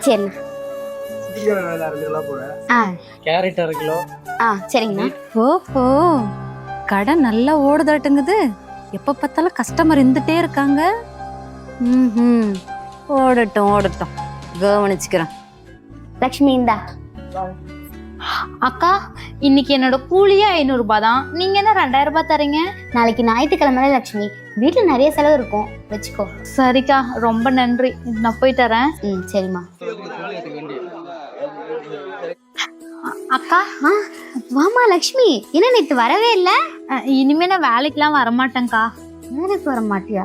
சரிண்ணா. Carrot 1 kilo. சரிங்கண்ணா. ஓஹோ, கடை நல்லா ஓடுதாட்டுங்குது. எப்ப பார்த்தாலும் கஸ்டமர் இருந்துட்டே இருக்காங்க. ஓடட்டும் ஓடட்டும், கவனிச்சுக்கிறேன். லக்ஷ்மி இந்தா. அக்கா, இன்னைக்கு என்னோட கூலியே 500 ரூபாய் தான். நீங்க என்ன 2000 ரூபாய் தரீங்க? நாளைக்கு ஞாயிற்றுக்கிழமை லக்ஷ்மி, வீட்டுல நிறைய செலவு இருக்கும், வச்சுக்கோ. சரிக்கா, ரொம்ப நன்றி. நான் போய் தரேன். சரிம்மா. அக்கா, வாமா லக்ஷ்மி, என்ன நேத்து வரவே இல்ல? இனிமே நான் வேலைக்கெல்லாம் வரமாட்டேன்க்கா. வேலைக்கு வர மாட்டியா?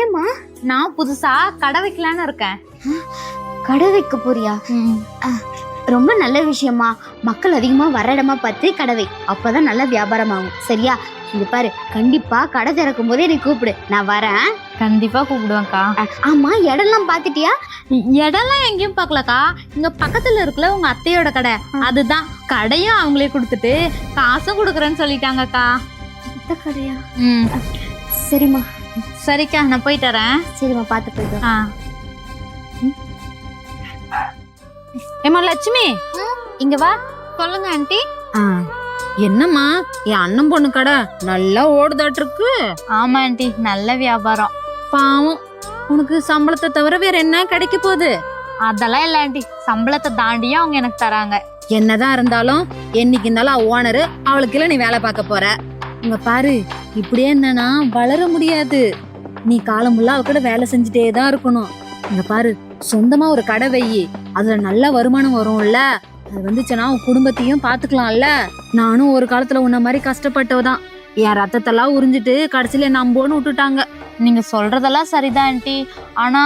ஏமா? நான் புதுசா கடை வைக்கலான்னு இருக்கேன். கடை வைக்க போறியா? ரொம்ப நல்ல விஷயமா. மக்கள் அதிகமா வர இடமா பார்த்து கடை வை, அப்பதான் நல்ல வியாபாரம் ஆகும். சரியா? இங்க பாரு, கண்டிப்பா கடை திறக்கும் போதே எனக்கு கூப்பிடு, நான் வரேன். கண்டிப்பா கூப்பிடுவேன்க்கா. ஆமா, இடம்லாம் பாத்துட்டியா? இடம்லாம் எங்கேயும் பார்க்கலக்கா. இங்க பக்கத்துல இருக்குல்ல உங்க அத்தையோட கடை, அதுதான். கடையும் அவங்களே கொடுத்துட்டு காசும் கொடுக்குறேன்னு சொல்லிட்டாங்கக்கா. இந்த கடையா? சரிம்மா. சரிக்கா, நான் போயிட்டு வரேன். சரிம்மா, பார்த்து போயிட்டு. ஏமா லட்சுமி, இங்க வா. சொல்லுங்க ஆண்டி. என்னம்மா, என் அண்ணன் பொண்ணு கடை நல்லா ஓடுதாட்டு இருக்கு. ஆமா ஆண்டி, நல்ல வியாபாரம். பாவம், உனக்கு சம்பளத்தை தவிர வேற என்ன கிடைக்க போகுது? அதெல்லாம் இல்ல ஆண்டி, சம்பளத்தை தாண்டியும் அவங்க எனக்கு தராங்க. என்னதான் இருந்தாலும் என்னைக்கு இருந்தாலும் ஓனரு, அவளுக்கு நீ வேலை பார்க்க போற. இங்க பாரு, இப்படியே என்னன்னா வளர முடியாது. நீ காலமுள்ள அவ கூட வேலை செஞ்சுட்டே தான் இருக்கணும். இங்க பாரு, சொந்தமா ஒரு கடை வையி, அதுல நல்ல வருமானம் வரும்ல. அது வந்துச்சுன்னா உன் குடும்பத்தையும் பாத்துக்கலாம்ல. நானும் ஒரு காலத்துல உன்ன மாதிரி கஷ்டப்பட்டவதான். என் ரத்தத்தெல்லாம் உறிஞ்சிட்டு கடைசியில நம்போன்னு விட்டுட்டாங்க. நீங்க சொல்றதெல்லாம் சரிதான் ஆண்டி, ஆனா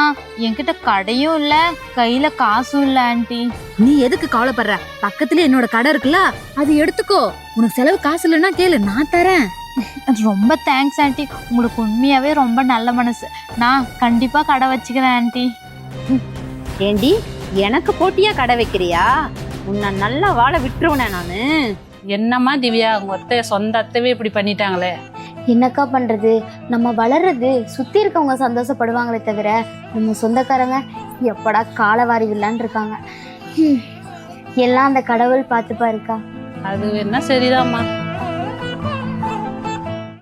என்கிட்ட கடையும் இல்ல, கையில காசும் இல்ல ஆண்டி. நீ எதுக்கு கவலைப்படுற? பக்கத்துல என்னோட கடை இருக்குல்ல, அது எடுத்துக்கோ. உனக்கு செலவு காசு இல்லைன்னா கேளு, நான் தரேன். ரொம்ப தேங்க்ஸ் ஆண்டி, உங்களுக்கு உண்மையாவே ரொம்ப நல்ல மனசு. நான் கண்டிப்பா கடை வச்சுக்கிறேன் ஆண்டி. ஏண்டி, எனக்கு போட்டியா கடை வைக்கிறியா? உன்னை நல்லா வாழ விட்டுருவனே நானு. என்னம்மா திவ்யா, உங்க அத்தை சொந்த அத்தைவே இப்படி பண்ணிட்டாங்களே. என்னக்கா பண்றது? நம்ம வளர்றது சுத்தி இருக்கவங்க சந்தோஷப்படுவாங்களே தவிர நம்ம சொந்தக்காரங்க எப்படா காலவாரி விடலான்னு இருக்காங்க. எல்லாம் அந்த கடவுள் பார்த்துப்பா இருக்கா. அது என்ன சரிதாம்மா.